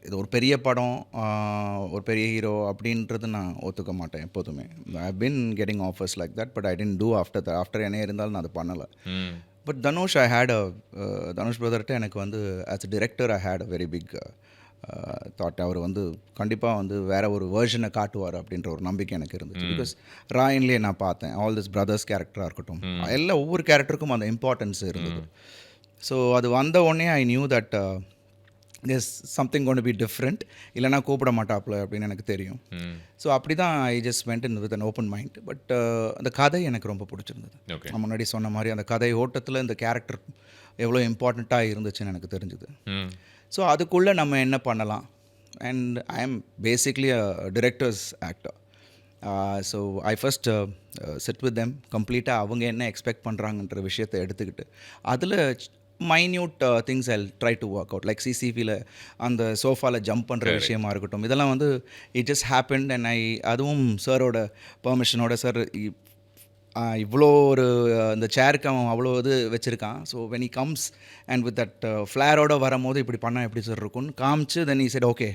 இது ஒரு பெரிய படம், ஒரு பெரிய ஹீரோ அப்படின்றது நான் ஒத்துக்க மாட்டேன் எப்போதுமே. I have been getting offers like that, but I didn't do after என்ன இருந்தாலும் நான் அது பண்ணலை. ம். But Dhanush I had Dhanush பிரதர்கிட்ட எனக்கு வந்து as a director I had a very big thought. அவர் வந்து கண்டிப்பாக வந்து வேற ஒரு வேர்ஷனை காட்டுவார் அப்படின்ற ஒரு நம்பிக்கை எனக்கு இருந்துச்சு. பிகாஸ் ராயன்லேயே நான் பார்த்தேன் ஆல் திஸ் பிரதர்ஸ் கேரக்டராக இருக்கட்டும், எல்லாம் ஒவ்வொரு கேரக்டருக்கும் அந்த இம்பார்ட்டன்ஸ் இருந்தது. ஸோ அது வந்த உடனே I knew that this something gonna be different, இல்லைனா கூப்பிட மாட்டாப்புல அப்படின்னு எனக்கு தெரியும். ஸோ அப்படி தான் I just went in with an open mind. But அந்த கதை எனக்கு ரொம்ப பிடிச்சிருந்தது. ஓகே. நான் முன்னாடி சொன்ன மாதிரி அந்த கதை ஓட்டத்தில் இந்த கேரக்டர் எவ்வளோ இம்பார்ட்டண்ட்டாக இருந்துச்சுன்னு எனக்கு தெரிஞ்சுது. ஸோ அதுக்குள்ளே நம்ம என்ன பண்ணலாம், and I am basically a directors actor. So I first sat with them கம்ப்ளீட்டாக அவங்க என்ன எக்ஸ்பெக்ட் பண்ணுறாங்கன்ற விஷயத்தை எடுத்துக்கிட்டு அதில் minute things I try to work out. Like சிசிபியில் அந்த சோஃபாவில் ஜம்ப் பண்ணுற விஷயமா இருக்கட்டும், இதெல்லாம் வந்து இட் ஜஸ்ட் ஹேப்பன்ட். அண்ட் அதுவும் சாரோட பெர்மிஷனோட, சார் இவ்வளோ ஒரு இந்த சேருக்கு அவன் அவ்வளோ இது வச்சுருக்கான். So when he comes and with that ஃப்ளேரோடு வரும்போது இப்படி பண்ணால் எப்படி சார் இருக்கும்னு காமிச்சு, தென் ஹி செட் ஓகே